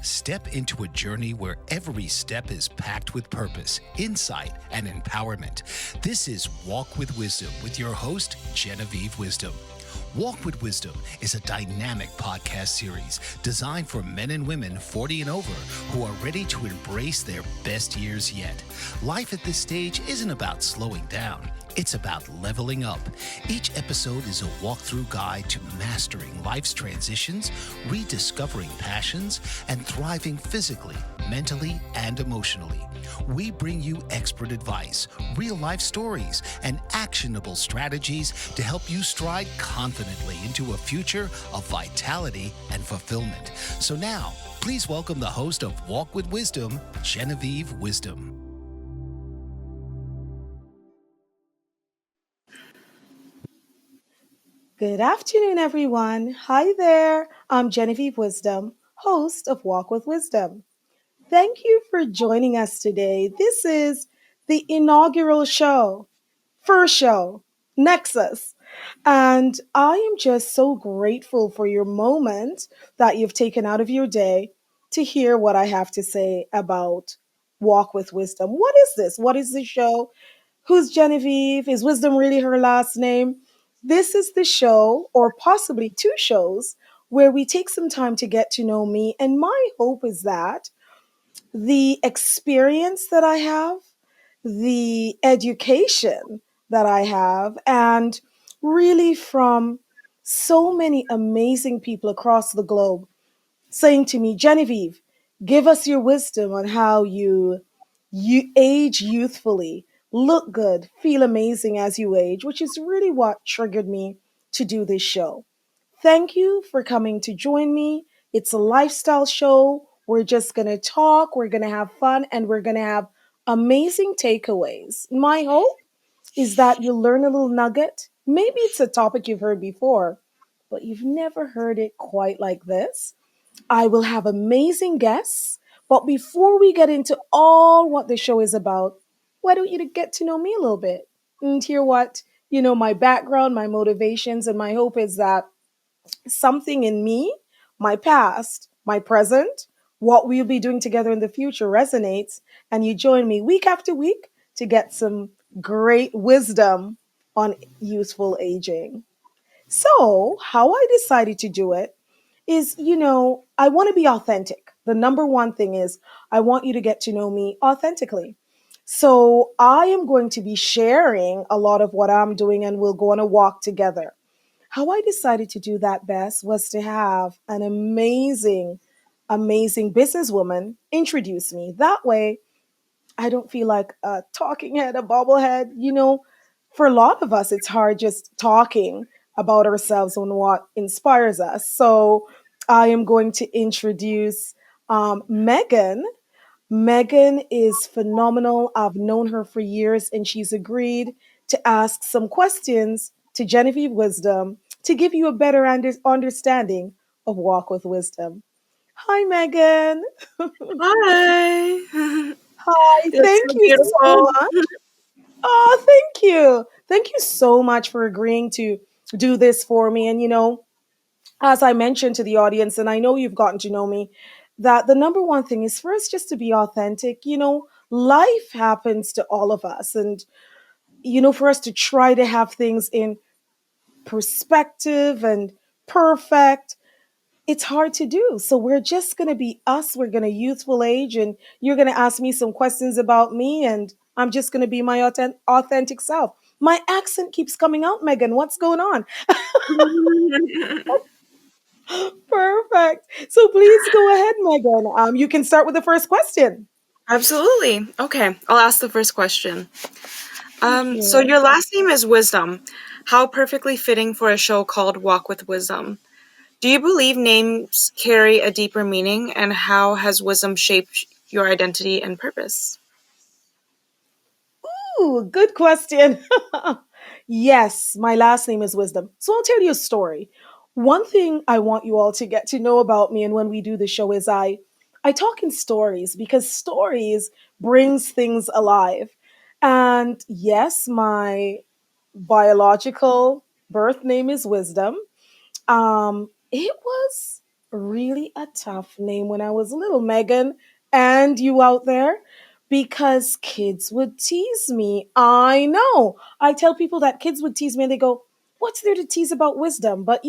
Step into a journey where every step is packed with purpose, insight, and empowerment. This is Walk with Wisdom with your host, Genevieve Wisdom. Walk with Wisdom is a dynamic podcast series designed for men and women 40 and over who are ready to embrace their best years yet. Life at this stage isn't about slowing down. It's about leveling up. Each episode is a walkthrough guide to mastering life's transitions, rediscovering passions, and thriving physically, mentally, and emotionally. We bring you expert advice, real life stories, and actionable strategies to help you stride confidently into a future of vitality and fulfillment. So now, please welcome the host of Walk with Wisdom, Genevieve Wisdom. Good afternoon, everyone. Hi there. I'm Genevieve Wisdom, host of Walk with Wisdom. Thank you for joining us today. This is the inaugural show, first show, Nexus. And I am just so grateful for your moment that you've taken out of your day to hear what I have to say about Walk with Wisdom. What is this? What is the show? Who's Genevieve? Is Wisdom really her last name? This is the show, or possibly two shows, where we take some time to get to know me. And my hope is that the experience that I have, the education that I have, and really from so many amazing people across the globe saying to me, Genevieve, give us your wisdom on how you age youthfully, look good, feel amazing as you age, which is really what triggered me to do this show. Thank you for coming to join me. It's a lifestyle show. We're just going to talk, we're going to have fun, and we're going to have amazing takeaways. My hope is that you learn a little nugget. Maybe it's a topic you've heard before, but you've never heard it quite like this. I will have amazing guests. But before we get into all what the show is about, why don't you get to know me a little bit and hear what, my background, my motivations, and my hope is that something in me, my past, my present, what we'll be doing together in the future resonates, and you join me week after week to get some great wisdom on youthful aging. So, how I decided to do it is, I want to be authentic. The number one thing is I want you to get to know me authentically. So I am going to be sharing a lot of what I'm doing and we'll go on a walk together. How I decided to do that best was to have an amazing, amazing businesswoman introduce me. That way, I don't feel like a talking head, a bobblehead. For a lot of us, it's hard just talking about ourselves and what inspires us. So I am going to introduce Megan. Megan is phenomenal. I've known her for years, and she's agreed to ask some questions to Genevieve Wisdom to give you a better understanding of Walk with Wisdom. Hi, Megan. Hi. Hi, That's thank so you so beautiful. much. Oh, thank you. Thank you so much for agreeing to do this for me. And, as I mentioned to the audience, and I know you've gotten to know me, that the number one thing is for us just to be authentic. Life happens to all of us. And, for us to try to have things in perspective and perfect, it's hard to do. So we're just going to be us. We're going to youthful age, and you're going to ask me some questions about me, and I'm just going to be my authentic self. My accent keeps coming out, Megan. What's going on? Perfect. So please go ahead, Megan. You can start with the first question. Absolutely. Okay, I'll ask the first question. Thank So you. your last name is Wisdom. How perfectly fitting for a show called Walk with Wisdom. Do you believe names carry a deeper meaning, and how has wisdom shaped your identity and purpose? Ooh, good question. Yes, my last name is Wisdom. So I'll tell you a story. One thing I want you all to get to know about me and when we do the show is I talk in stories because stories brings things alive. And yes, my biological birth name is Wisdom. It was really a tough name when I was little, Megan, and you out there, because kids would tease me. I know. I tell people that kids would tease me and they go, "What's there to tease about wisdom?" But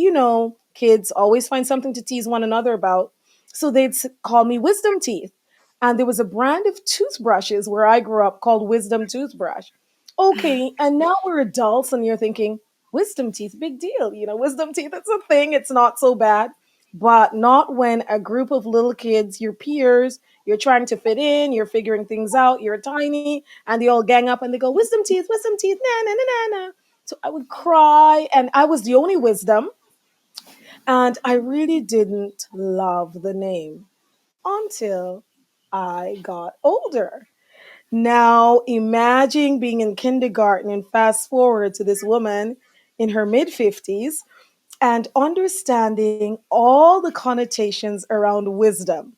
kids always find something to tease one another about. So they'd call me wisdom teeth. And there was a brand of toothbrushes where I grew up called Wisdom Toothbrush. Okay, and now we're adults and you're thinking, wisdom teeth, big deal. Wisdom teeth, it's a thing, it's not so bad. But not when a group of little kids, your peers, you're trying to fit in, you're figuring things out, you're tiny, and they all gang up and they go, wisdom teeth, na na na na na. So I would cry, and I was the only wisdom, and I really didn't love the name until I got older. Now, imagine being in kindergarten and fast forward to this woman in her mid 50s and understanding all the connotations around wisdom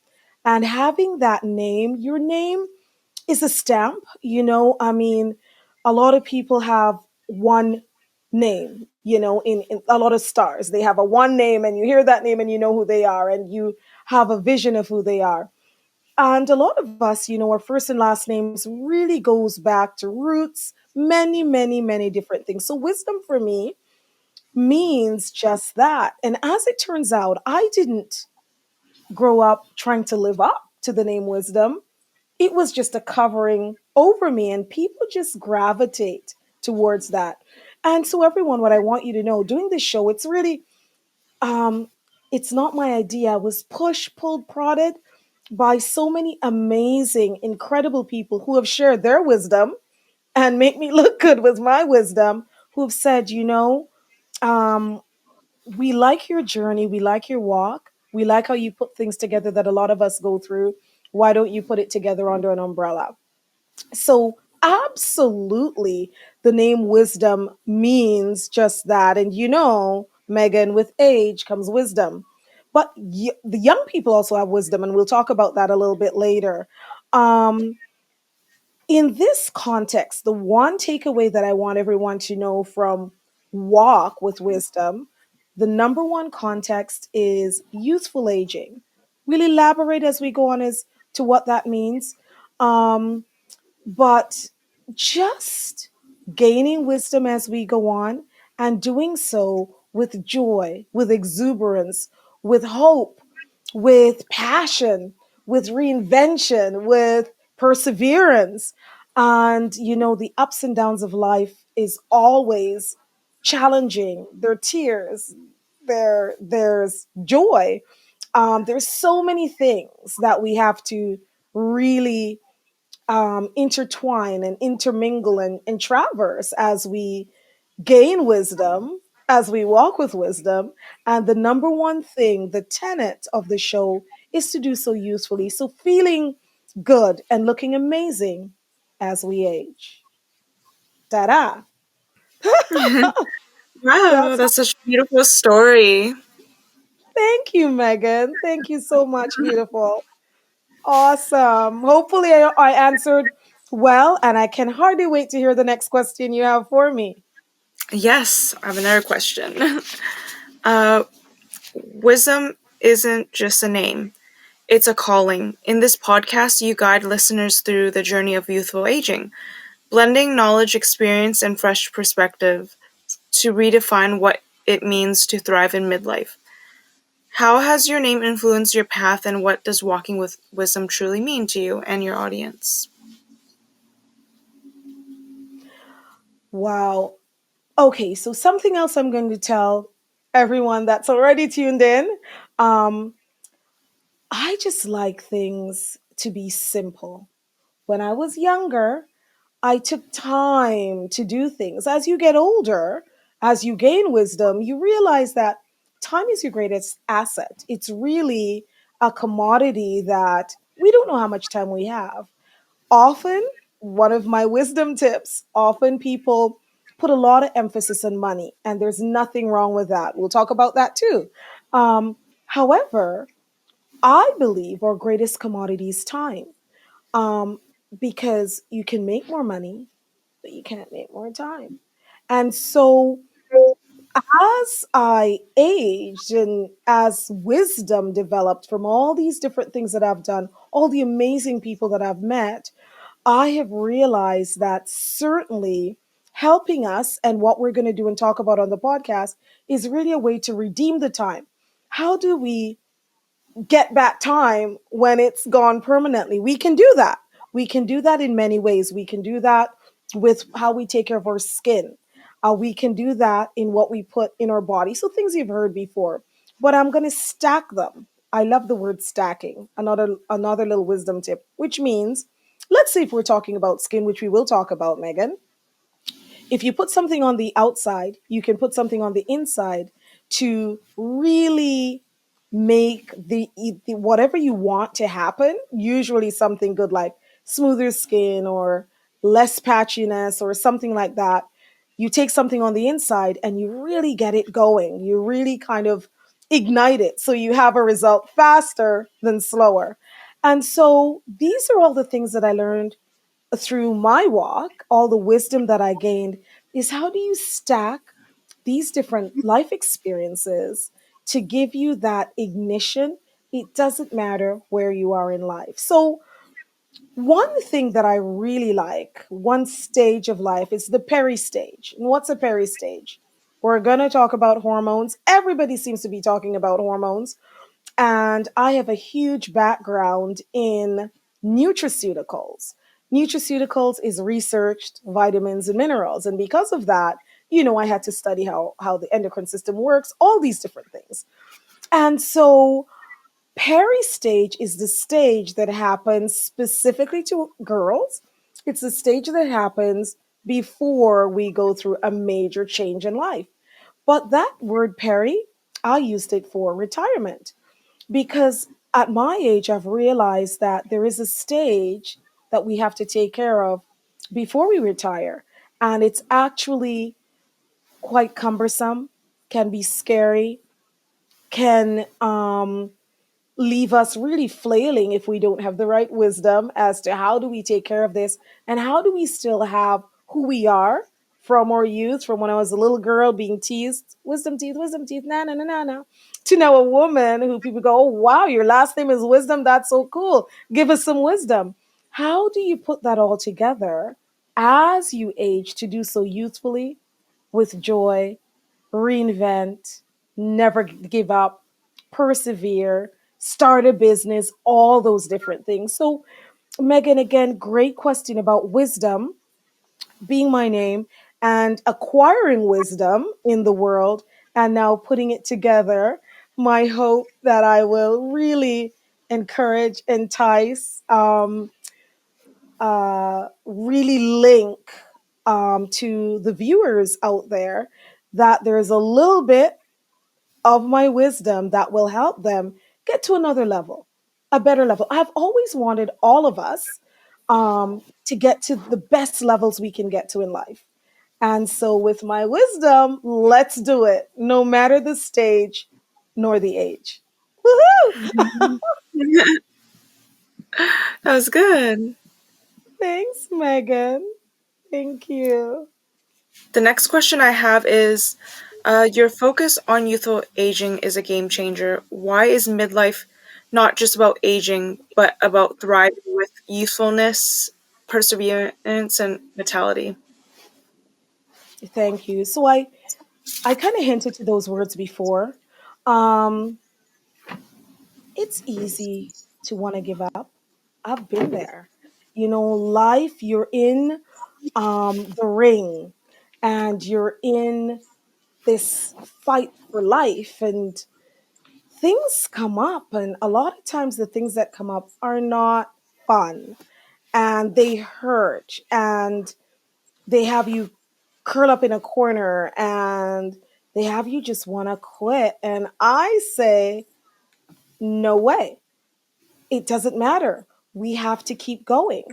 and having that name. Your name is a stamp. I mean, a lot of people have one name, in a lot of stars. They have a one name, and you hear that name and you know who they are, and you have a vision of who they are. And a lot of us, our first and last names really goes back to roots, many, many, many different things. So wisdom for me means just that. And as it turns out, I didn't grow up trying to live up to the name wisdom. It was just a covering over me, and people just gravitate towards that. And so, everyone, what I want you to know, doing this show, it's really, um, it's not my idea. I was pushed, pulled, prodded by so many amazing, incredible people who have shared their wisdom and make me look good with my wisdom, who have said, um, we like your journey, we like your walk, we like how you put things together that a lot of us go through. Why don't you put it together under an umbrella? So, absolutely, the name wisdom means just that. And Megan, with age comes wisdom. But the young people also have wisdom, and we'll talk about that a little bit later. Um, in this context, the one takeaway that I want everyone to know from Walk with Wisdom, the number one context is youthful aging. We'll elaborate as we go on as to what that means. Um, but just gaining wisdom as we go on and doing so with joy, with exuberance, with hope, with passion, with reinvention, with perseverance. And, the ups and downs of life is always challenging. There are tears, there's joy. There's so many things that we have to really intertwine and intermingle and traverse as we gain wisdom, as we walk with wisdom. And the number one thing, the tenet of the show, is to do so usefully. So feeling good and looking amazing as we age. Ta da! Wow, That's that's such a beautiful story. Thank you, Megan. Thank you so much, beautiful. Awesome. Hopefully, I answered well, and I can hardly wait to hear the next question you have for me. Yes, I have another question. Uh, Wisdom isn't just a name, it's a calling. In this podcast, you guide listeners through the journey of youthful aging, blending knowledge, experience, and fresh perspective to redefine what it means to thrive in midlife. How has your name influenced your path, and what does walking with wisdom truly mean to you and your audience? Wow. Okay, so something else I'm going to tell everyone that's already tuned in. Um, I just like things to be simple. When I was younger, I took time to do things. As you get older, as you gain wisdom, you realize that time is your greatest asset. It's really a commodity that we don't know how much time we have. Often, one of my wisdom tips, often people put a lot of emphasis on money, and there's nothing wrong with that. We'll talk about that too. However, I believe our greatest commodity is time, um, because you can make more money, but you can't make more time. And so As I aged and as wisdom developed from all these different things that I've done, all the amazing people that I've met, I have realized that certainly helping us and what we're going to do and talk about on the podcast is really a way to redeem the time. How do we get back time when it's gone permanently? We can do that. We can do that in many ways. We can do that with how we take care of our skin. We can do that in what we put in our body. So things you've heard before, but I'm going to stack them. I love the word stacking. Another little wisdom tip, which means, let's say if we're talking about skin, which we will talk about, Megan, if you put something on the outside, you can put something on the inside to really make the whatever you want to happen, usually something good like smoother skin or less patchiness or something like that. You take something on the inside and you really get it going. You really kind of ignite it so you have a result faster than slower. And so these are all the things that I learned through my walk, all the wisdom that I gained, is how do you stack these different life experiences to give you that ignition? It doesn't matter where you are in life. So, one thing that I really like, one stage of life, is the peri stage. And what's a peri stage? We're going to talk about hormones. Everybody seems to be talking about hormones. And I have a huge background in nutraceuticals. Nutraceuticals is researched vitamins and minerals. And because of that, I had to study how the endocrine system works, all these different things. And so peri stage is the stage that happens specifically to girls. It's the stage that happens before we go through a major change in life. But that word peri, I used it for retirement because at my age, I've realized that there is a stage that we have to take care of before we retire. And it's actually quite cumbersome, can be scary, can leave us really flailing if we don't have the right wisdom as to how do we take care of this and how do we still have who we are from our youth, from when I was a little girl being teased, wisdom teeth, na na na na na, to now a woman who people go, oh wow, your last name is Wisdom, that's so cool. Give us some wisdom. How do you put that all together as you age to do so youthfully, with joy, reinvent, never give up, persevere, start a business, all those different things. So, Megan, again, great question about wisdom being my name and acquiring wisdom in the world and now putting it together. My hope that I will really encourage, entice, really link to the viewers out there that there's a little bit of my wisdom that will help them get to another level, a better level. I've always wanted all of us to get to the best levels we can get to in life. And so, with my wisdom, let's do it, no matter the stage nor the age. Woohoo! That was good. Thanks, Megan. Thank you. The next question I have is your focus on youthful aging is a game changer. Why is midlife not just about aging, but about thriving with youthfulness, perseverance, and vitality? Thank you. So, I kind of hinted to those words before. Um, it's easy to want to give up. I've been there. Life, you're in the ring and you're in this fight for life, and things come up. And a lot of times, the things that come up are not fun and they hurt and they have you curl up in a corner and they have you just want to quit. And I say, no way. It doesn't matter. We have to keep going.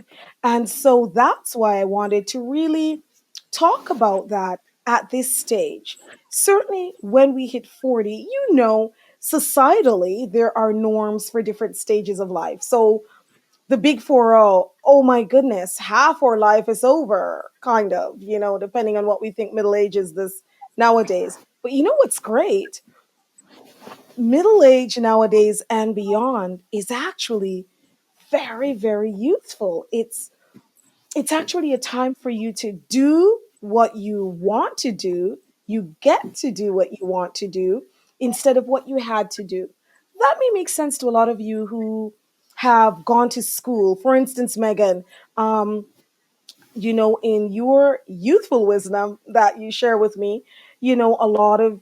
And so that's why I wanted to really talk about that at this stage. Certainly, when we hit 40, societally, there are norms for different stages of life. So the big 40, oh my goodness, half our life is over, kind of, depending on what we think middle age is this nowadays. But you know what's great? Middle age nowadays and beyond is actually very, very youthful. It's actually a time for you to do what you want to do. You get to do what you want to do instead of what you had to do. That may make sense to a lot of you who have gone to school. For instance, Megan, um, in your youthful wisdom that you share with me, a lot of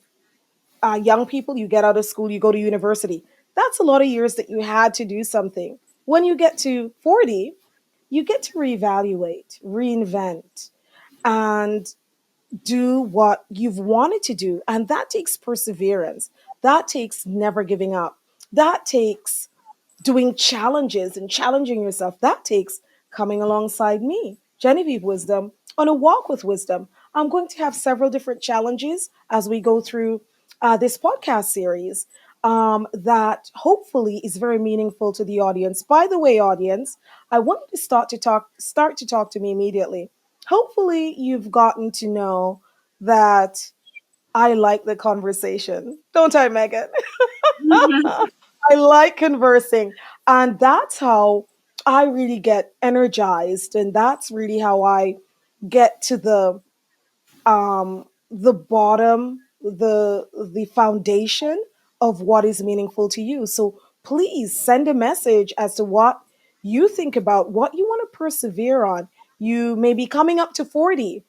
young people, you get out of school, you go to university. That's a lot of years that you had to do something. When you get to 40, you get to reevaluate, reinvent, and do what you've wanted to do. And that takes perseverance. That takes never giving up. That takes doing challenges and challenging yourself. That takes coming alongside me, Genevieve Wisdom, on a walk with wisdom. I'm going to have several different challenges as we go through this podcast series that hopefully is very meaningful to the audience. By the way, audience, I want you to start to talk to me immediately. Hopefully, you've gotten to know that I like the conversation. Don't I, Megan? I like conversing. And that's how I really get energized. And that's really how I get to the bottom, the foundation of what is meaningful to you. So please send a message as to what you think about, what you want to persevere on. You may be coming up to 40.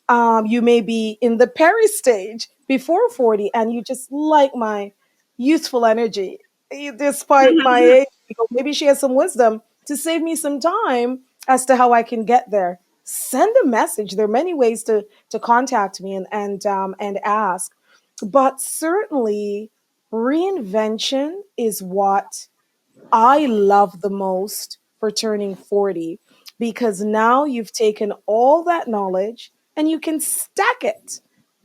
You may be in the peri stage before 40, and you just like my youthful energy. Despite my age, maybe she has some wisdom to save me some time as to how I can get there. Send a message. There are many ways to contact me and ask, but certainly reinvention is what I love the most for turning 40, because now you've taken all that knowledge and you can stack it.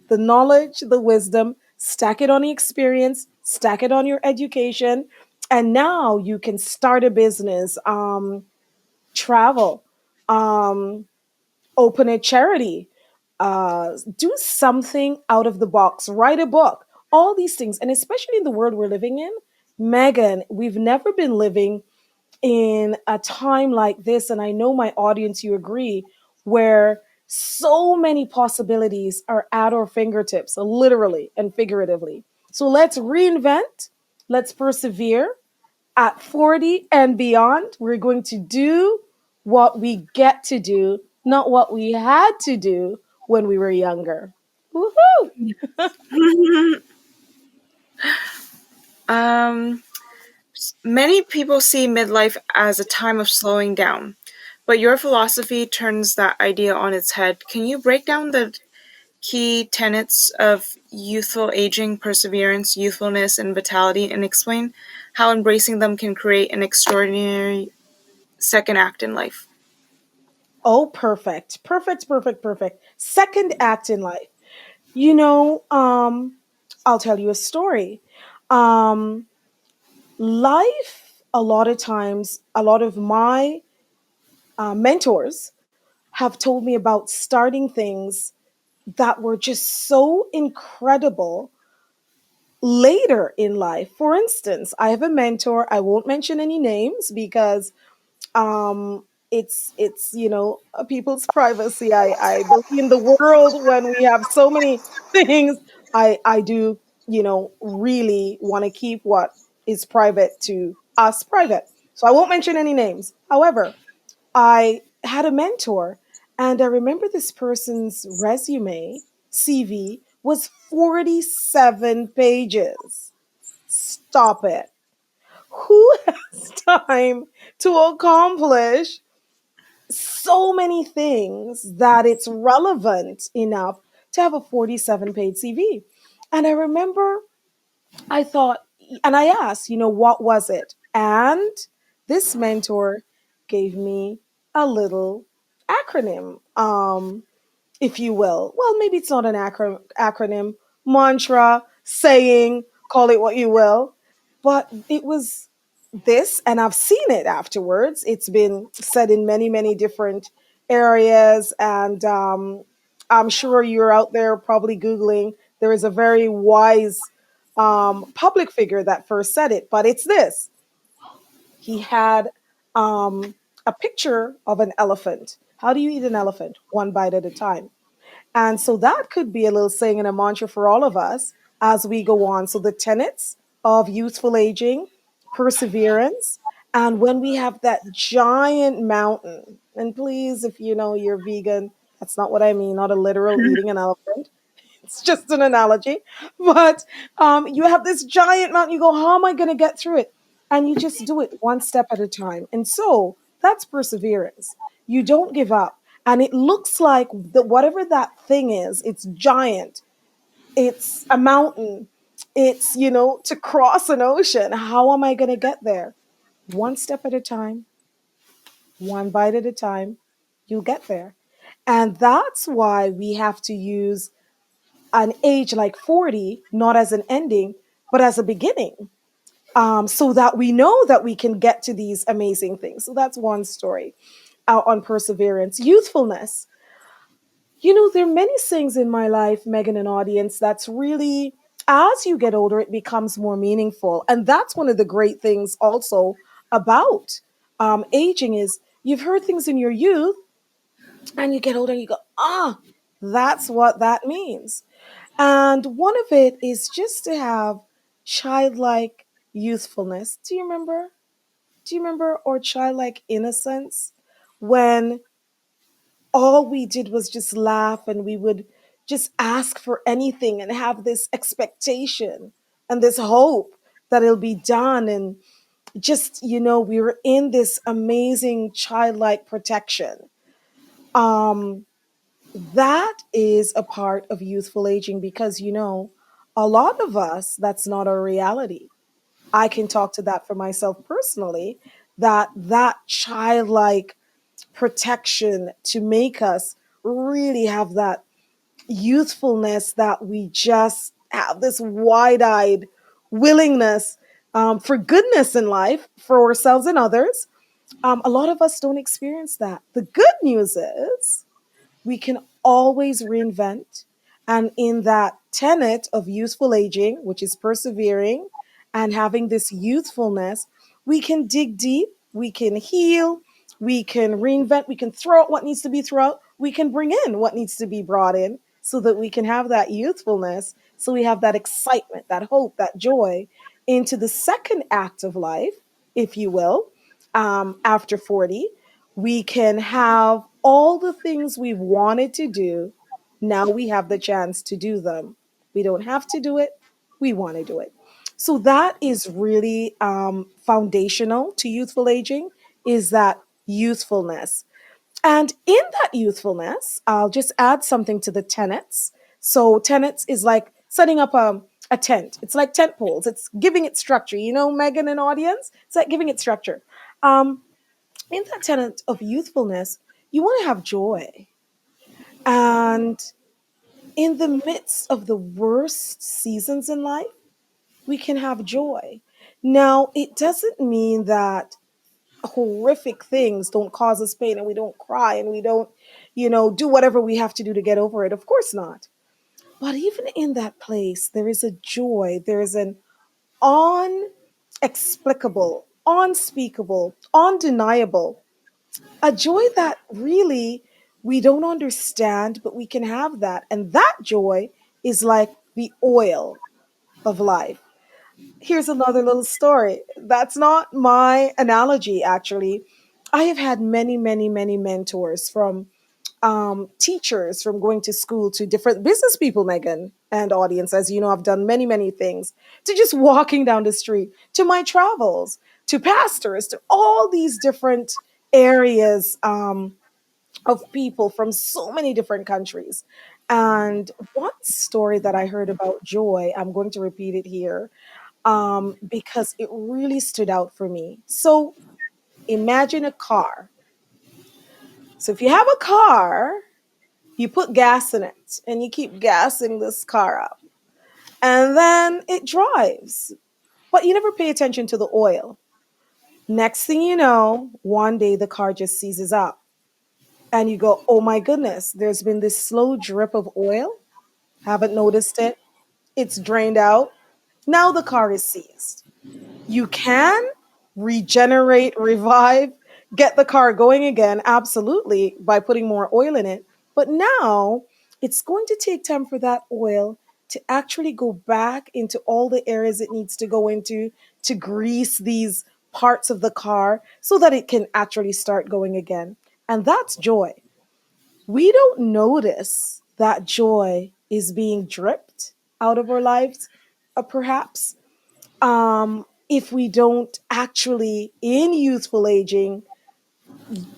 The knowledge, the wisdom, stack it on the experience, stack it on your education, and now you can start a business, travel, um, open a charity, do something out of the box, write a book, all these things. And especially in the world we're living in, Megan, we've never been living in a time like this. And I know my audience, you agree, where so many possibilities are at our fingertips, literally and figuratively. So let's reinvent, let's persevere, at 40 and beyond, we're going to do what we get to do, not what we had to do when we were younger. Woohoo! um, Many people see midlife as a time of slowing down, but your philosophy turns that idea on its head. Can you break down the key tenets of youthful aging, perseverance, youthfulness, and vitality, and explain how embracing them can create an extraordinary second act in life? Oh, perfect. Perfect, perfect, perfect. Second act in life. I'll tell you a story. Um, Life, a lot of times, a lot of my mentors have told me about starting things that were just so incredible later in life. For instance, I have a mentor. I won't mention any names because it's people's privacy. I believe in the world when we have so many things. I do really want to keep what is private to us private. So I won't mention any names. However, I had a mentor, and I remember this person's resume, CV, was 47 pages. Stop it. Who has time to accomplish so many things that it's relevant enough to have a 47-page CV? And I remember I thought, and I asked, what was it? And this mentor gave me a little acronym, if you will. Well, maybe it's not an acronym, mantra, saying, call it what you will. But it was this, and I've seen it afterwards. It's been said in many, many different areas. And I'm sure you're out there probably Googling There is a very wise public figure that first said it, but it's this. He had a picture of an elephant. How do you eat an elephant? One bite at a time. And so that could be a little saying and a mantra for all of us as we go on. So the tenets of youthful aging, perseverance, and when we have that giant mountain, and please, if you know you're vegan, that's not what I mean, not a literal eating an elephant. It's just an analogy. But you have this giant mountain, you go, how am I going to get through it? And you just do it one step at a time. And so that's perseverance. You don't give up. And it looks like whatever that thing is, it's giant, it's a mountain, it's, to cross an ocean. How am I going to get there? One step at a time, one bite at a time, you'll get there. And that's why we have to use an age like 40, not as an ending, but as a beginning, so that we know that we can get to these amazing things. So that's one story out on perseverance. Youthfulness. There are many things in my life, Megan and audience, that's really, as you get older, it becomes more meaningful. And that's one of the great things also about aging is you've heard things in your youth and you get older and you go, that's what that means. And one of it is just to have childlike youthfulness. Do you remember? Do you remember? Or childlike innocence when all we did was just laugh and we would just ask for anything and have this expectation and this hope that it'll be done. And just, we were in this amazing childlike protection. Um, that is a part of youthful aging because, a lot of us, that's not our reality. I can talk to that for myself personally, that childlike protection to make us really have that youthfulness that we just have this wide-eyed willingness for goodness in life for ourselves and others. A lot of us don't experience that. The good news is we can always reinvent. And in that tenet of useful aging, which is persevering and having this youthfulness, we can dig deep, we can heal, we can reinvent, we can throw out what needs to be thrown out, we can bring in what needs to be brought in so that we can have that youthfulness. So we have that excitement, that hope, that joy into the second act of life, if you will, after 40 we can have all the things we've wanted to do. Now we have the chance to do them. We don't have to do it. We want to do it. So that is really foundational to youthful aging is that youthfulness. And in that youthfulness, I'll just add something to the tenets. So tenets is like setting up a tent. It's like tent poles. It's giving it structure. Megan and audience, it's like giving it structure. Um, in that tenet of youthfulness, you want to have joy. And in the midst of the worst seasons in life, we can have joy. Now, it doesn't mean that horrific things don't cause us pain and we don't cry and we don't, do whatever we have to do to get over it. Of course not. But even in that place, there is a joy, there is an unexplicable, unspeakable, undeniable a joy that really we don't understand, but we can have that. And that joy is like the oil of life. Here's another little story. That's not my analogy, actually. I have had many, many, many mentors from teachers, from going to school to different business people, Megan, and audience. As you know, I've done many, many things to just walking down the street, to my travels, to pastors, to all these different areas of people from so many different countries. And one story that I heard about joy, I'm going to repeat it here because it really stood out for me. So imagine a car. So if you have a car, you put gas in it and you keep gassing this car up. And then it drives, but you never pay attention to the oil. Next thing you know, one day the car just seizes up and you go, oh my goodness, there's been this slow drip of oil. Haven't noticed it. it's drained out. Now the car is seized. You can regenerate, revive, get the car going again, absolutely, by putting more oil in it. But now it's going to take time for that oil to actually go back into all the areas it needs to go into to grease these parts of the car so that it can actually start going again. And that's joy. We don't notice that joy is being dripped out of our lives, perhaps if we don't actually, in youthful aging,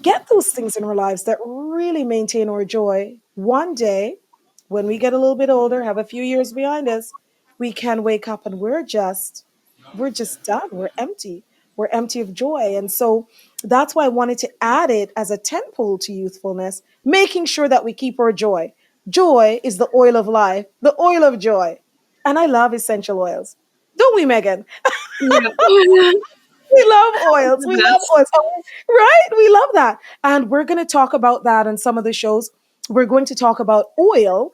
get those things in our lives that really maintain our joy. One day, when we get a little bit older, have a few years behind us, we can wake up and we're just done. We're empty. We're empty of joy. And so that's why I wanted to add it as a tentpole to youthfulness, making sure that we keep our joy. Joy is the oil of life, the oil of joy. And I love essential oils. Don't we, Megan? Yeah. We love oils. We The love best. oils. Right? We love that. And we're going to talk about that in some of the shows. We're going to talk about oil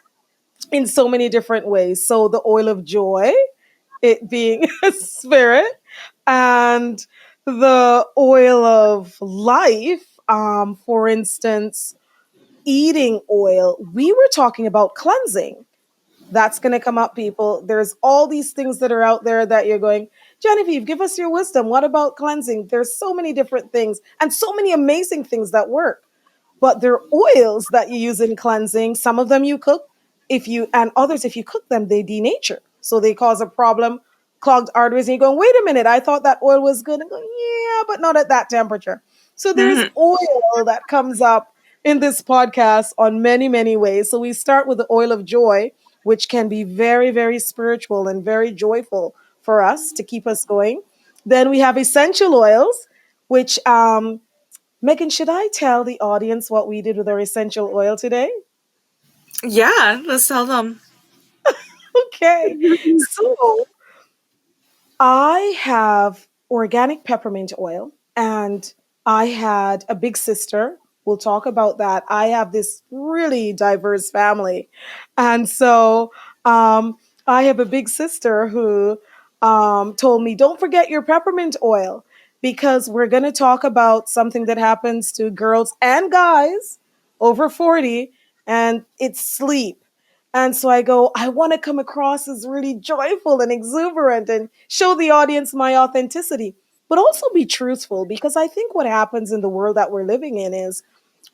in so many different ways. So, the oil of joy, it being a spirit, and the oil of life, for instance, eating oil. We were talking about cleansing. That's going to come up, people. There's all these things that are out there that you're going, Genevieve, give us your wisdom. What about cleansing? There's so many different things and so many amazing things that work. But there are oils that you use in cleansing. Some of them you cook, if you and others, if you cook them, they denature. So they cause a problem, clogged arteries, and you're going, wait a minute, I thought that oil was good. And going, yeah, but not at that temperature. So there's Mhm. oil that comes up in this podcast on many, many ways. So we start with the oil of joy, which can be very, very spiritual and very joyful for us to keep us going. Then we have essential oils, which Megan, should I tell the audience what we did with our essential oil today? Yeah, let's tell them. Okay. So I have organic peppermint oil, and I had a big sister. We'll talk about that. I have this really diverse family. And so I have a big sister who told me, don't forget your peppermint oil because we're going to talk about something that happens to girls and guys over 40, and it's sleep. And so I go, I want to come across as really joyful and exuberant and show the audience my authenticity, but also be truthful because I think what happens in the world that we're living in is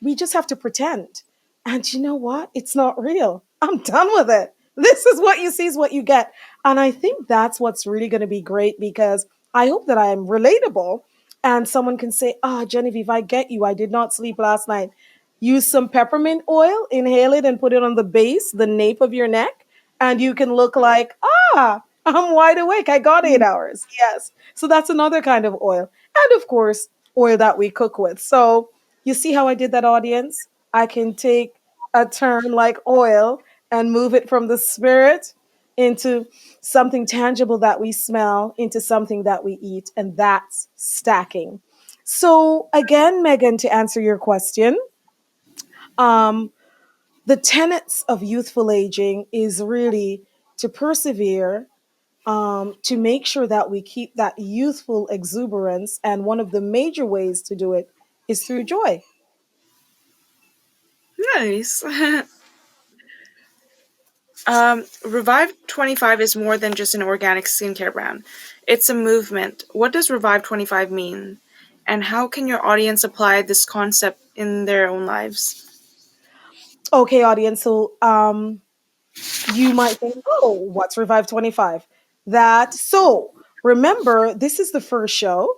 we just have to pretend. And you know what? It's not real. I'm done with it. This is what you see is what you get. And I think that's what's really going to be great because I hope that I am relatable and someone can say, ah, Genevieve, I get you. I did not sleep last night. Use some peppermint oil, inhale it, and put it on the base, the nape of your neck, and you can look like, ah, I'm wide awake. I got 8 hours. Yes. So that's another kind of oil. And of course, oil that we cook with. So you see how I did that, audience? I can take a term like oil and move it from the spirit into something tangible that we smell, into something that we eat, and that's stacking. So, again, Megan, to answer your question, um, the tenets of youthful aging is really to persevere, to make sure that we keep that youthful exuberance. And one of the major ways to do it is through joy. Nice. Revive25 is more than just an organic skincare brand. It's a movement. What does Revive25 mean? And how can your audience apply this concept in their own lives? Okay, audience. So, you might think, oh, what's Revive 25? That so remember, this is the first show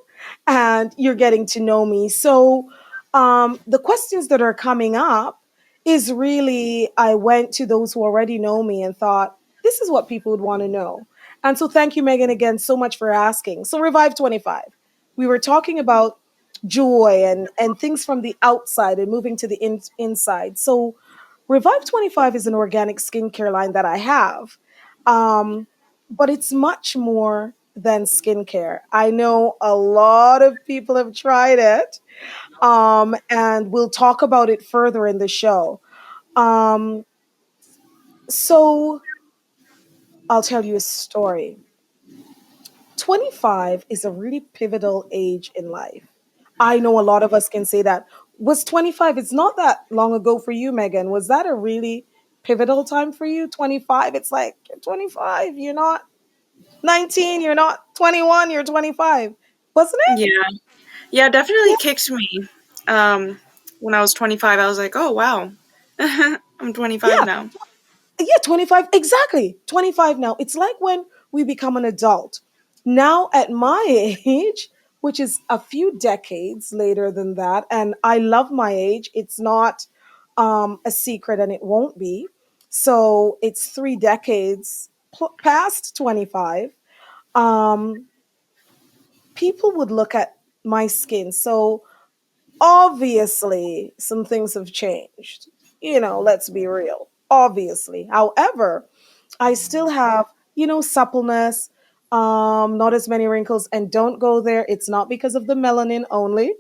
and you're getting to know me. So the questions that are coming up is really I went to those who already know me and thought, this is what people would want to know. And so thank you, Megan, again so much for asking. So Revive 25. We were talking about joy and things from the outside and moving to the inside. So Revive 25 is an organic skincare line that I have. Um, but it's much more than skincare. I know a lot of people have tried it, and we'll talk about it further in the show. Um, so I'll tell you a story. 25 is a really pivotal age in life. I know a lot of us can say that. Was 25, it's not that long ago for you, Megan. Was that a really pivotal time for you? 25, it's like you're 25, you're not 19, you're not 21, you're 25. Wasn't it? Yeah. Yeah, definitely kicked me. When I was 25, I was like, oh, wow. I'm 25 Yeah. now. Yeah, 25. Exactly. 25 now. It's like when we become an adult. Now, at my age, which is a few decades later than that, and I love my age, it's not a secret and it won't be. So it's 3 decades past 25. Um, People would look at my skin. So obviously, some things have changed. Let's be real. Obviously. However, I still have, suppleness, not as many wrinkles, and don't go there. It's not because of the melanin only.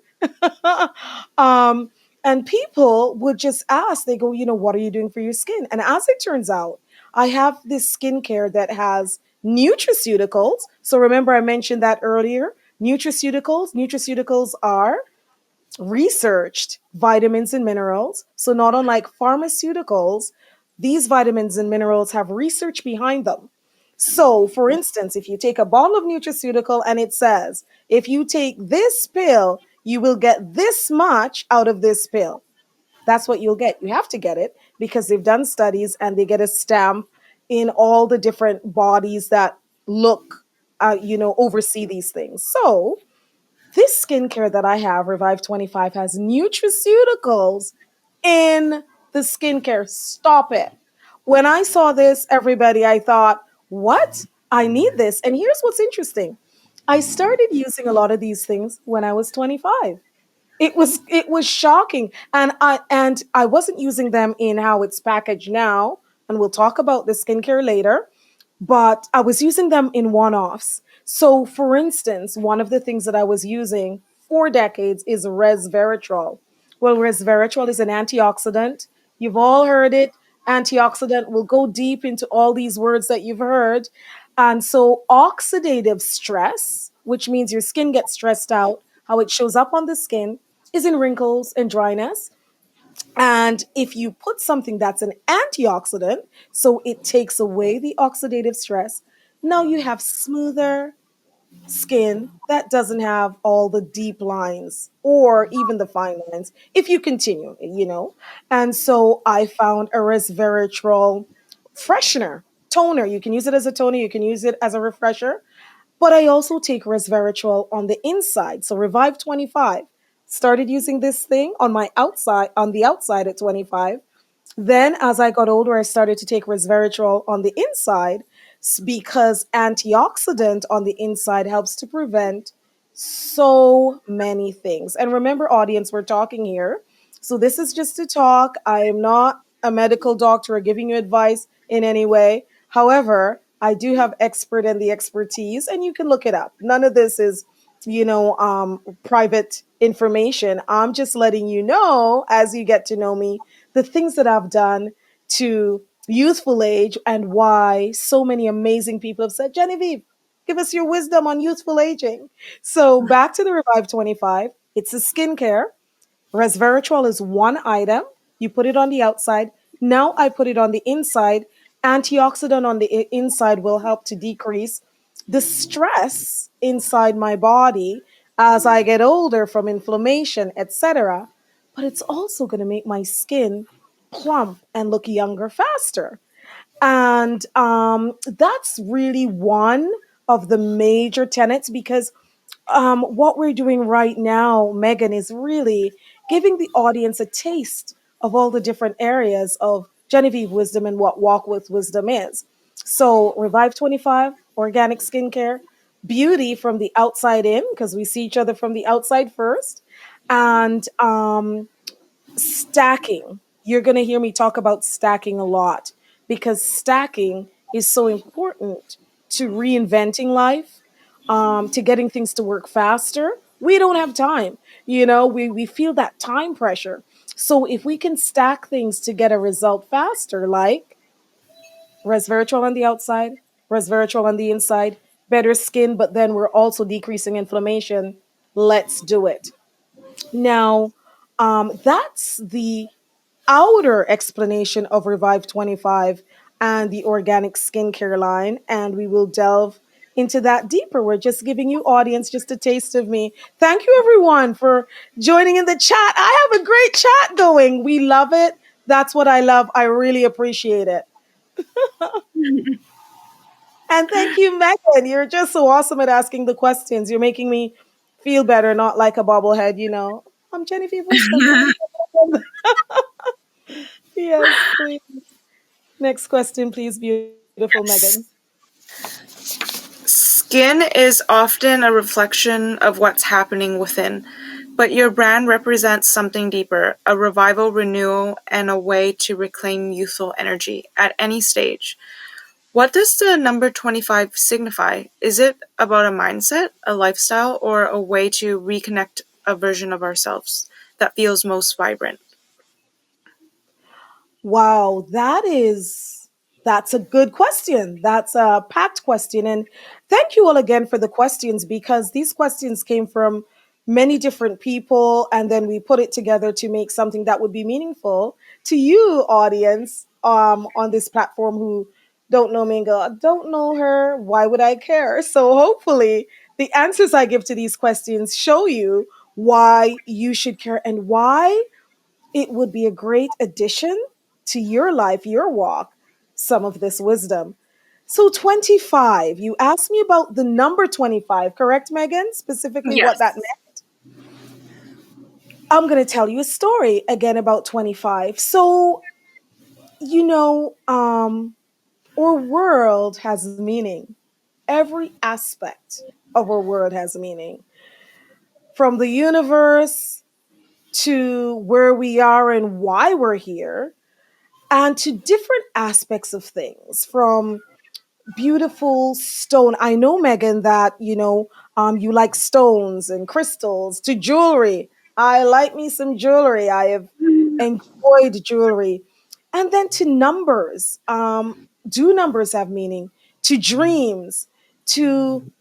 um, and people would just ask, they go, what are you doing for your skin? And as it turns out, I have this skincare that has nutraceuticals. So remember, I mentioned that earlier. Nutraceuticals are researched vitamins and minerals. So, not unlike pharmaceuticals, these vitamins and minerals have research behind them. So, for instance, if you take a bottle of nutraceutical and it says, if you take this pill, you will get this much out of this pill. That's what you'll get. You have to get it because they've done studies and they get a stamp in all the different bodies that oversee these things. So, this skincare that I have, Revive25, has nutraceuticals in the skincare. Stop it. When I saw this, everybody, I thought, what? I need this. And here's what's interesting. I started using a lot of these things when I was 25. It was shocking. And I wasn't using them in how it's packaged now. And we'll talk about the skincare later, but I was using them in one offs. So, for instance, one of the things that I was using for decades is resveratrol. Well, resveratrol is an antioxidant. You've all heard it. Antioxidant will go deep into all these words that you've heard. And so, oxidative stress, which means your skin gets stressed out, how it shows up on the skin is in wrinkles and dryness. And if you put something that's an antioxidant, so it takes away the oxidative stress, now you have smoother skin that doesn't have all the deep lines or even the fine lines if you continue. And so I found a resveratrol freshener, toner. You can use it as a toner, you can use it as a refresher. But I also take resveratrol on the inside. So Revive 25 started using this thing on the outside at 25. Then, as I got older, I started to take resveratrol on the inside because antioxidant on the inside helps to prevent so many things. And remember, audience, we're talking here. So, this is just a talk. I am not a medical doctor or giving you advice in any way. However, I do have expert in the expertise, and you can look it up. None of this is private information. I'm just letting you know as you get to know me the things that I've done to youthful age and why so many amazing people have said, Genevieve, give us your wisdom on youthful aging. So back to the Revive 25. It's a skincare. Resveratrol is one item. You put it on the outside. Now I put it on the inside. Antioxidant on the inside will help to decrease the stress inside my body as I get older from inflammation, etc. But it's also going to make my skin plump and look younger faster. And that's really one of the major tenets because what we're doing right now, Megan, is really giving the audience a taste of all the different areas of Genevieve Wisdom and what Walk with Wisdom is. So, Revive 25, organic skincare, beauty from the outside in, because we see each other from the outside first, and stacking. You're going to hear me talk about stacking a lot because stacking is so important to reinventing life, to getting things to work faster. We don't have time. We feel that time pressure. So if we can stack things to get a result faster, like resveratrol on the outside, resveratrol on the inside, better skin, but then we're also decreasing inflammation. Let's do it. Now, that's the outer explanation of Revive 25 and the organic skincare line, and we will delve into that deeper. We're just giving you, audience, just a taste of me. Thank you, everyone, for joining in the chat. I have a great chat going. We love it. That's what I love. I really appreciate it. And thank you, Megan. You're just so awesome at asking the questions. You're making me feel better, not like a bobblehead. I'm Genevieve Wisdom. Yes, please. Next question, please, beautiful Megan. Skin is often a reflection of what's happening within, but your brand represents something deeper, a revival, renewal, and a way to reclaim youthful energy at any stage. What does the number 25 signify? Is it about a mindset, a lifestyle, or a way to reconnect a version of ourselves that feels most vibrant? Wow, that's a good question. That's a packed question. And thank you all again for the questions because these questions came from many different people and then we put it together to make something that would be meaningful to you, audience, on this platform who don't know me and go, "I don't know her. Why would I care?" So hopefully the answers I give to these questions show you why you should care and why it would be a great addition to your life, your walk, some of this wisdom. So, 25, you asked me about the number 25, correct, Megan? Specifically, what that Yes. meant. I'm going to tell you a story again about 25. So, you know, our world has meaning. Every aspect of our world has meaning. From the universe to where we are and why we're here, and to different aspects of things from beautiful stone. I know, Megan, that you like stones and crystals to jewelry. I like me some jewelry. I have enjoyed jewelry. And then to numbers. Do numbers have meaning? To dreams, to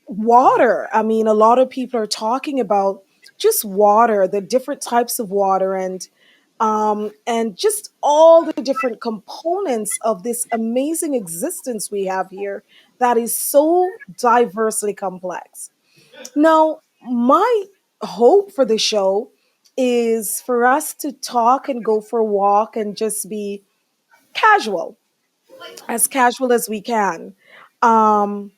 water. I mean, a lot of people are talking about just water, the different types of water, and just all the different components of this amazing existence we have here that is so diversely complex. Now, my hope for the show is for us to talk and go for a walk and just be casual, as casual as we can. Um,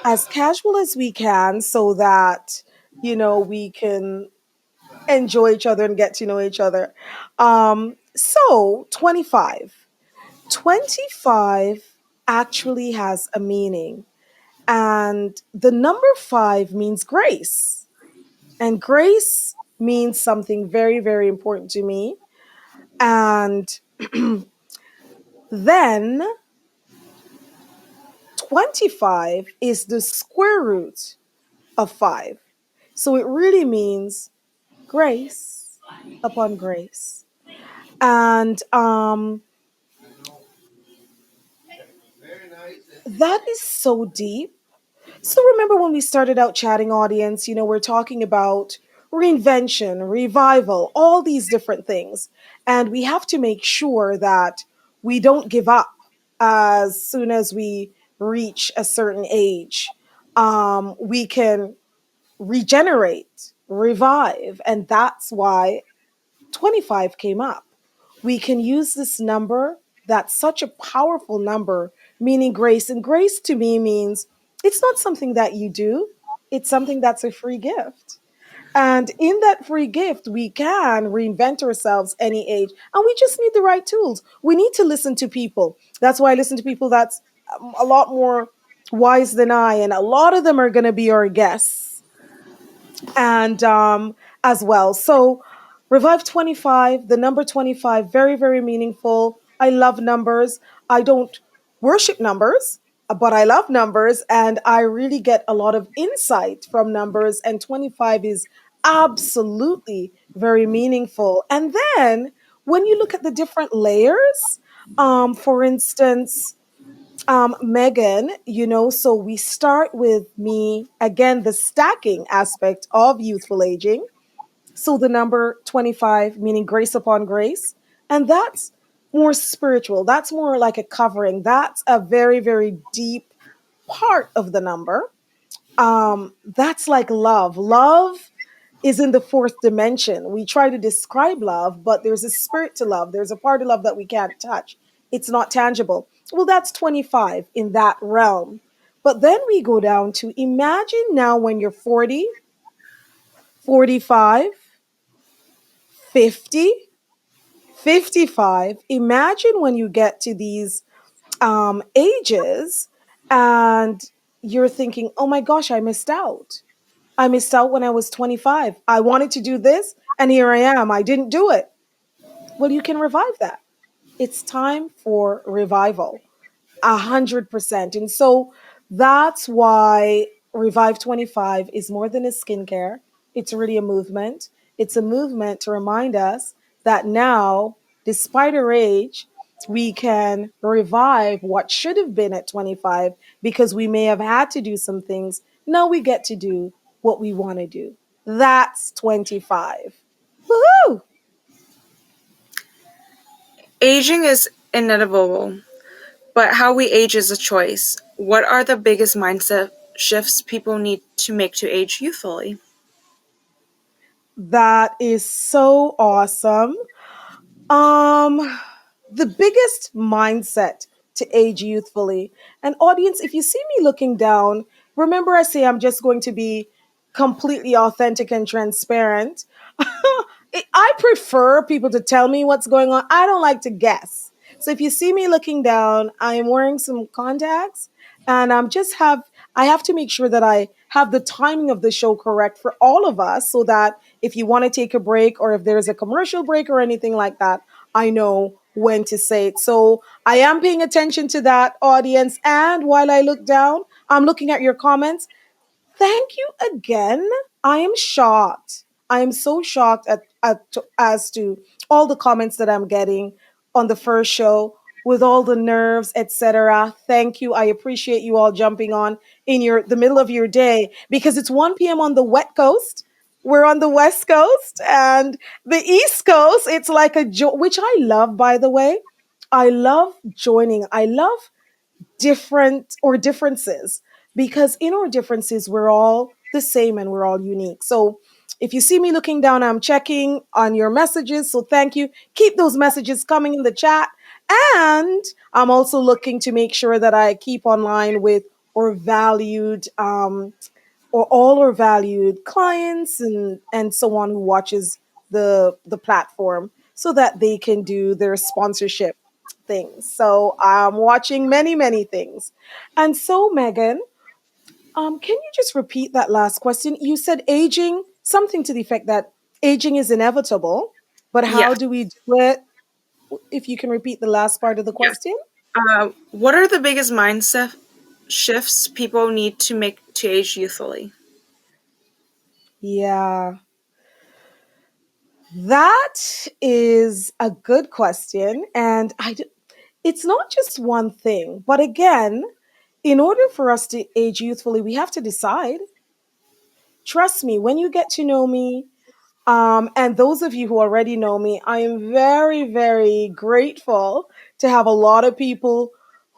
as casual as we can so that we can enjoy each other and get to know each other. So 25 actually has a meaning, and the number 5 means grace, and grace means something very, very important to me. And then 25 is the square root of 5, so it really means grace upon grace. And that is so deep. So remember when we started out chatting, audience, we're talking about reinvention, revival, all these different things. And we have to make sure that we don't give up as soon as we reach a certain age. We can regenerate, revive. And that's why 25 came up. We can use this number, that's such a powerful number, meaning grace. And grace to me means it's not something that you do, it's something that's a free gift. And in that free gift, we can reinvent ourselves any age. And we just need the right tools. We need to listen to people. That's why I listen to people that's a lot more wise than I. And a lot of them are going to be our guests and as well. So, Revive 25, the number 25, very, very meaningful. I love numbers. I don't worship numbers, but I love numbers and I really get a lot of insight from numbers. And 25 is absolutely very meaningful. And then when you look at the different layers, For instance, Megan, so we start with me again, the stacking aspect of youthful aging. So the number 25, meaning grace upon grace. And that's more spiritual. That's more like a covering. That's a very, very deep part of the number. That's like love. Love is in the fourth dimension. We try to describe love, but there's a spirit to love. There's a part of love that we can't touch. It's not tangible. Well, that's 25 in that realm. But then we go down to imagine now when you're 40, 45, 50, 55. Imagine when you get to these ages and you're thinking, oh my gosh, I missed out. I missed out when I was 25. I wanted to do this, and here I am. I didn't do it. Well, you can revive that. It's time for revival. 100%. And so that's why Revive 25 is more than a skincare. It's really a movement. It's a movement to remind us that now, despite our age, we can revive what should have been at 25 because we may have had to do some things. Now we get to do what we want to do. That's 25. Woohoo! Aging is inevitable, but how we age is a choice. What are the biggest mindset shifts people need to make to age youthfully? That is so awesome. Um, the biggest mindset to age youthfully. And audience, if you see me looking down, remember I say I'm just going to be completely authentic and transparent. I prefer people to tell me what's going on. I don't like to guess. So if you see me looking down, I am wearing some contacts and I have to make sure that I have the timing of the show correct for all of us so that if you want to take a break or if there's a commercial break or anything like that, I know when to say it. So I am paying attention to that audience. And while I look down, I'm looking at your comments. Thank you again. I am shocked. I am so shocked as to all the comments that I'm getting on the first show with all the nerves, etc. Thank you. I appreciate you all jumping on in the middle of your day because it's 1 p.m. on the west coast. We're on the west coast and the east coast. It's like which I love, by the way. I love joining. I love different or differences because in our differences we're all the same and we're all unique. So if you see me looking down, I'm checking on your messages, so thank you. Keep those messages coming in the chat, and I'm also looking to make sure that I keep online with or valued or all our valued clients and so on who watches the platform so that they can do their sponsorship things. So I'm watching many, many things. And so, Megan, can you just repeat that last question? You said aging, something to the effect that aging is inevitable, but how Yes. do we do it? If you can repeat the last part of the Yes. question. What are the biggest mindset shifts people need to make to age youthfully? Yeah, that is a good question. And it's not just one thing, but again, in order for us to age youthfully, we have to decide. Trust me, when you get to know me, and those of you who already know me, I am very, very grateful to have a lot of people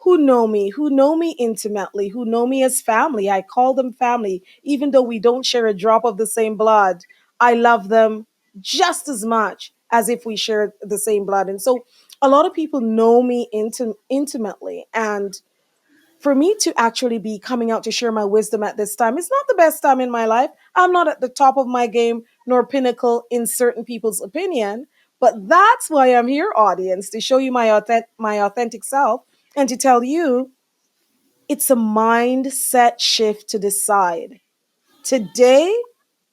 who know me intimately, who know me as family. I call them family, even though we don't share a drop of the same blood. I love them just as much as if we shared the same blood. And so a lot of people know me intimately. And for me to actually be coming out to share my wisdom at this time, it's not the best time in my life. I'm not at the top of my game nor pinnacle in certain people's opinion, but that's why I'm here, audience, to show you my authentic self and to tell you it's a mindset shift to decide. Today,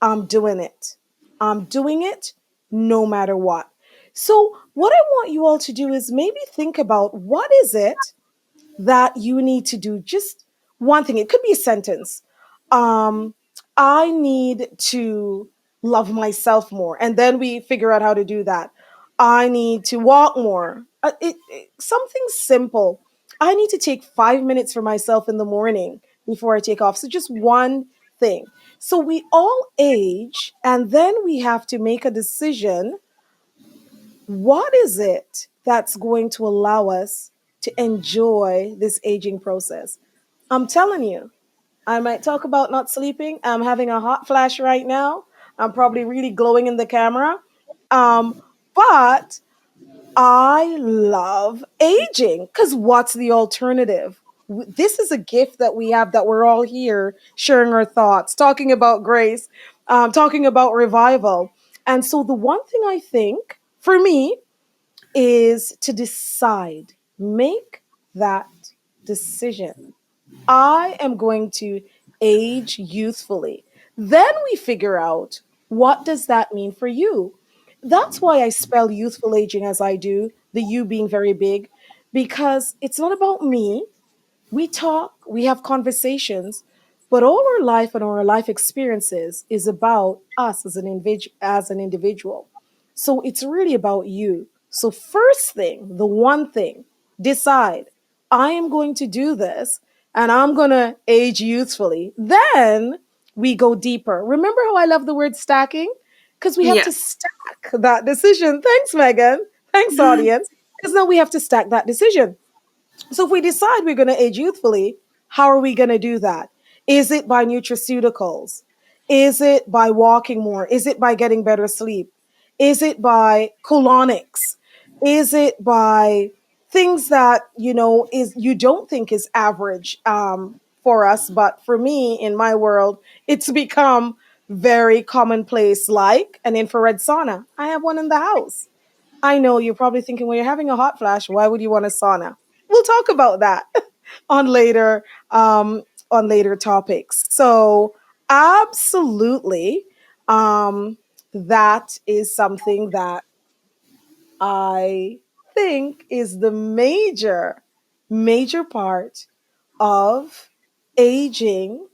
I'm doing it. I'm doing it no matter what. So, what I want you all to do is maybe think about what is it that you need to do, just one thing. It could be a sentence. um I need to love myself more, and then we figure out how to do that. I need to walk more. Something simple. I need to take 5 minutes for myself in the morning before I take off. So just one thing. So we all age, and then we have to make a decision. What is it that's going to allow us to enjoy this aging process? I'm telling you, I might talk about not sleeping. I'm having a hot flash right now. I'm probably really glowing in the camera. Um, but I love aging because what's the alternative? This is a gift that we have, that we're all here sharing our thoughts, talking about grace, talking about revival. And so, the one thing I think for me is to decide, make that decision. I am going to age youthfully. Then we figure out, what does that mean for you? That's why I spell youthful aging as I do, the you being very big, because it's not about me. We talk, we have conversations, but all our life and our life experiences is about us as an individual. So it's really about you. So first thing, the one thing, decide, I am going to do this and I'm going to age youthfully. Then we go deeper. Remember how I love the word stacking? Because we have to Yes. stack that decision. Thanks, Megan. Thanks, audience. Because now we have to stack that decision. So if we decide we're going to age youthfully, how are we going to do that? Is it by nutraceuticals? Is it by walking more? Is it by getting better sleep? Is it by colonics? Is it by things that is you don't think is average for us, but for me in my world, it's become very commonplace, like an infrared sauna. I have one in the house. I know you're probably thinking, well, you're having a hot flash. Why would you want a sauna? We'll talk about that on later on later topics. So absolutely, that is something that I think is the major part of aging,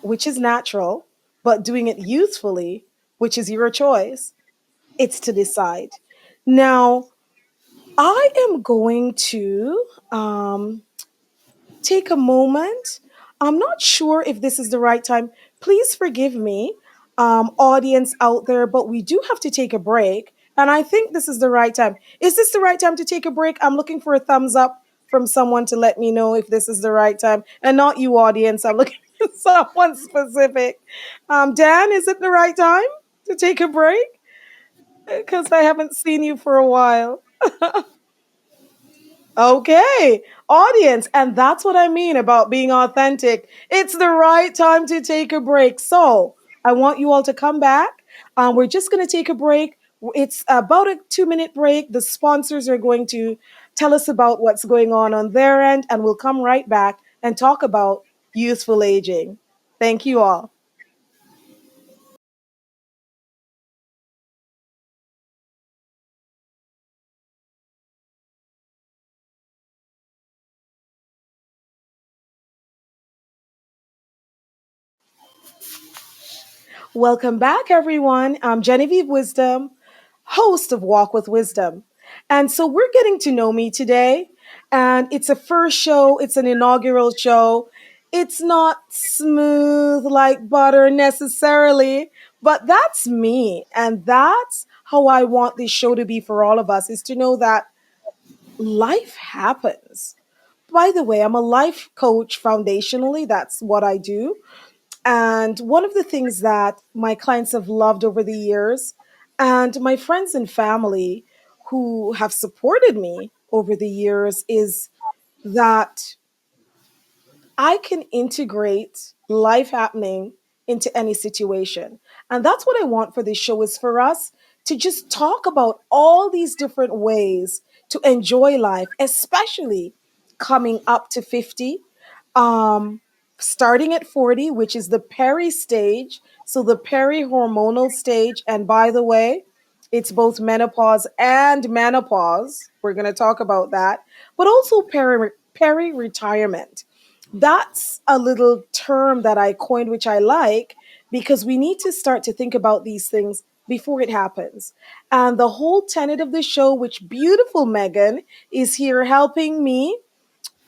which is natural, but doing it youthfully, which is your choice. It's to decide. Now, I am going to take a moment. I'm not sure if this is the right time. Please forgive me, audience out there, but we do have to take a break. And I think this is the right time. Is this the right time to take a break? I'm looking for a thumbs up from someone to let me know if this is the right time. And not you, audience. I'm looking for someone specific. Dan, is it the right time to take a break? Because I haven't seen you for a while. Okay, audience, and that's what I mean about being authentic. It's the right time to take a break. So I want you all to come back. We're just going to take a break. It's about a 2-minute break. The sponsors are going to tell us about what's going on their end, and we'll come right back and talk about youthful aging. Thank you all. Welcome back, everyone. I'm Genevieve Wisdom, host of Walk with Wisdom. And so we're getting to know me today. And it's a first show, it's an inaugural show. It's not smooth like butter necessarily, but that's me. And that's how I want this show to be for all of us, is to know that life happens. By the way, I'm a life coach foundationally. That's what I do. And one of the things that my clients have loved over the years, and my friends and family who have supported me over the years, is that I can integrate life happening into any situation. And that's what I want for this show, is for us to just talk about all these different ways to enjoy life, especially coming up to 50, um, starting at 40, which is the peri stage. So the peri-hormonal stage. And by the way, it's both menopause and menopause. We're going to talk about that, but also peri-retirement. That's a little term that I coined, which I like, because we need to start to think about these things before it happens. And the whole tenet of the show, which beautiful Megan is here helping me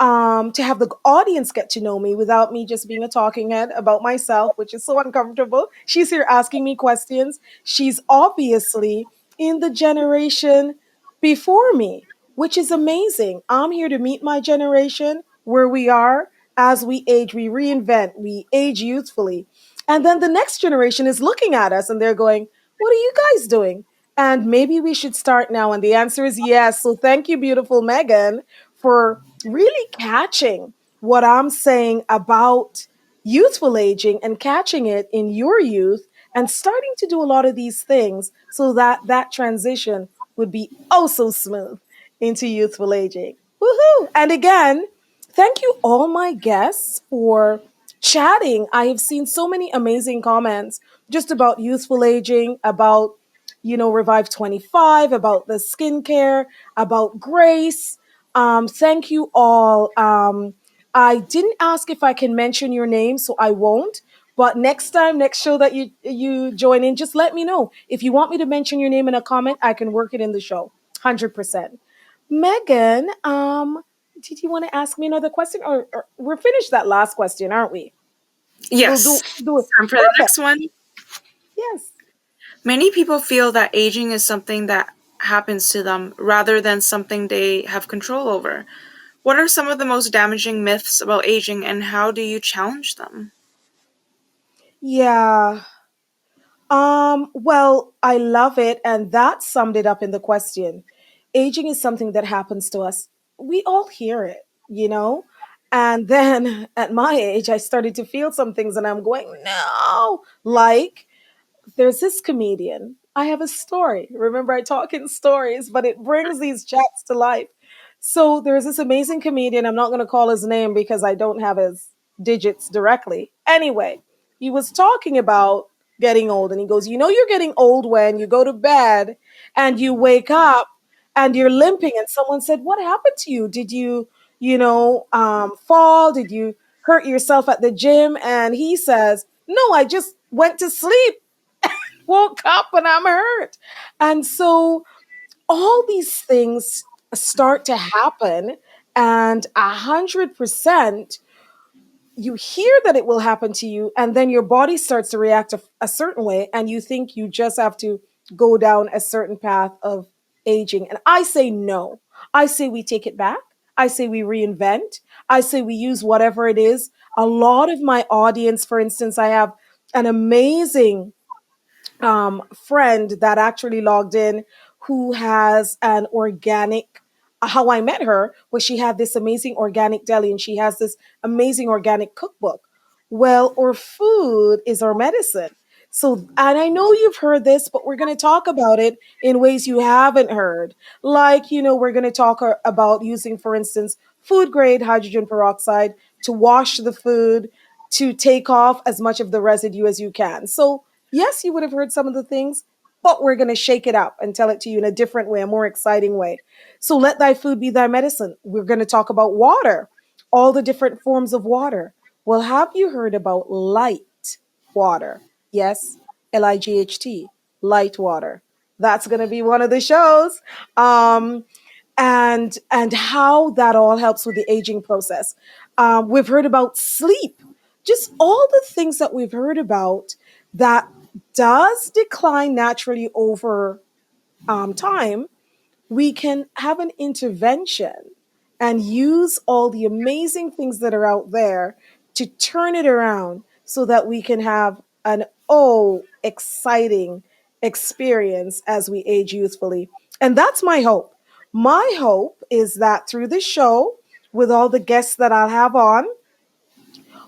to have the audience get to know me without me just being a talking head about myself, which is so uncomfortable. She's here asking me questions. She's obviously in the generation before me, which is amazing. I'm here to meet my generation where we are as we age, we reinvent, we age youthfully. And then the next generation is looking at us and they're going, "What are you guys doing?" And maybe we should start now. And the answer is yes. So thank you, beautiful Megan, for really catching what I'm saying about youthful aging and catching it in your youth and starting to do a lot of these things so that that transition would be oh so smooth into youthful aging. Woohoo! And again, thank you all my guests for chatting. I have seen so many amazing comments just about youthful aging, about Revive 25, about the skincare, about grace. Thank you all. I didn't ask if I can mention your name, so I won't. But next time, next show that you join in, just let me know. If you want me to mention your name in a comment, I can work it in the show. 100%. Megan, did you want to ask me another question? Or we're finished that last question, aren't we? We'll Yes. do it. Time for the Perfect. next one. Yes. Many people feel that aging is something that happens to them rather than something they have control over. What are some of the most damaging myths about aging and how do you challenge them? Yeah. Well, I love it, and that summed it up in the question. Aging is something that happens to us. We all hear it, you know? And then at my age, I started to feel some things, and I'm going, no, like there's this comedian. I have a story. Remember, I talk in stories, but it brings these chats to life. So there's this amazing comedian. I'm not going to call his name because I don't have his digits directly. Anyway, he was talking about getting old, and he goes, you're getting old when you go to bed and you wake up and you're limping. And someone said, "What happened to you? Did you, fall? Did you hurt yourself at the gym?" And he says, "No, I just went to sleep, woke up and I'm hurt." And so all these things start to happen, and 100% you hear that it will happen to you, and then your body starts to react a certain way, and you think you just have to go down a certain path of aging. And I say no. I say we take it back. I say we reinvent. I say we use whatever it is. A lot of my audience, for instance, I have an amazing friend that actually logged in who has an organic. How I met her was she had this amazing organic deli and she has this amazing organic cookbook. Well, our food is our medicine. So, and I know you've heard this, but we're going to talk about it in ways you haven't heard. Like, we're going to talk about using, for instance, food grade hydrogen peroxide to wash the food, to take off as much of the residue as you can. So, yes, you would have heard some of the things, but we're going to shake it up and tell it to you in a different way, a more exciting way. So let thy food be thy medicine. We're going to talk about water, all the different forms of water. Well, have you heard about light water? Yes, Light, light water. That's going to be one of the shows. And how that all helps with the aging process. We've heard about sleep, just all the things that we've heard about that does decline naturally over time. We can have an intervention and use all the amazing things that are out there to turn it around so that we can have an exciting experience as we age youthfully. And that's my hope. My hope is that through this show, with all the guests that I'll have on,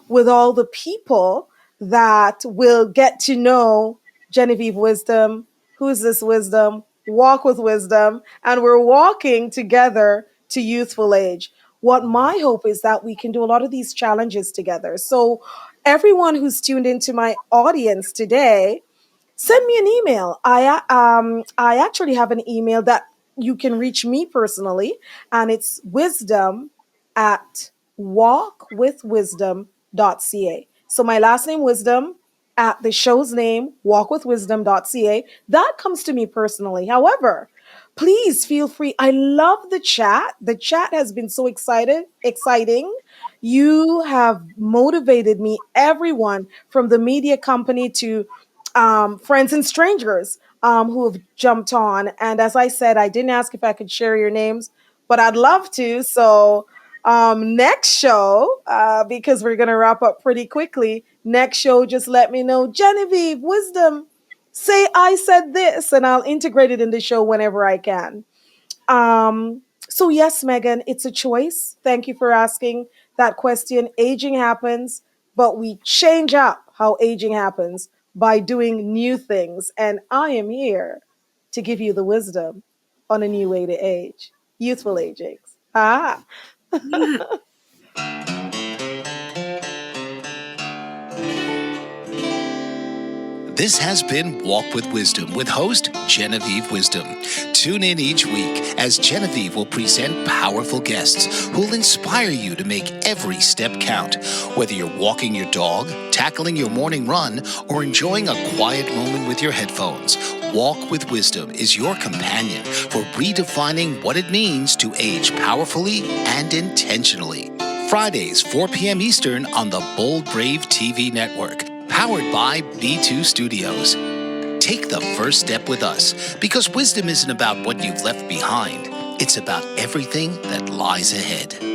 with all the people that will get to know Genevieve Wisdom, who's this wisdom, walk with wisdom, and we're walking together to youthful age. What my hope is that we can do a lot of these challenges together. So, everyone who's tuned into my audience today, send me an email. I actually have an email that you can reach me personally, and it's wisdom at walkwithwisdom.ca. So my last name wisdom at the show's name, walkwithwisdom.ca. That comes to me personally. However, please feel free. I love the chat. The chat has been so exciting. You have motivated me, everyone from the media company to friends and strangers who have jumped on. And as I said, I didn't ask if I could share your names, but I'd love to. So, next show, because we're going to wrap up pretty quickly, next show, just let me know, Genevieve, Wisdom, say I said this, and I'll integrate it in the show whenever I can. So yes, Megan, it's a choice. Thank you for asking that question. Aging happens, but we change up how aging happens by doing new things. And I am here to give you the wisdom on a new way to age. Youthful aging. Ah. This has been Walk with Wisdom with host Genevieve Wisdom. Tune in each week as Genevieve will present powerful guests who'll inspire you to make every step count. Whether you're walking your dog, tackling your morning run, or enjoying a quiet moment with your headphones, Walk with Wisdom is your companion for redefining what it means to age powerfully and intentionally. Fridays, 4 p.m. Eastern on the Bold Brave TV network. Powered by B2 Studios. Take the first step with us, because wisdom isn't about what you've left behind. It's about everything that lies ahead.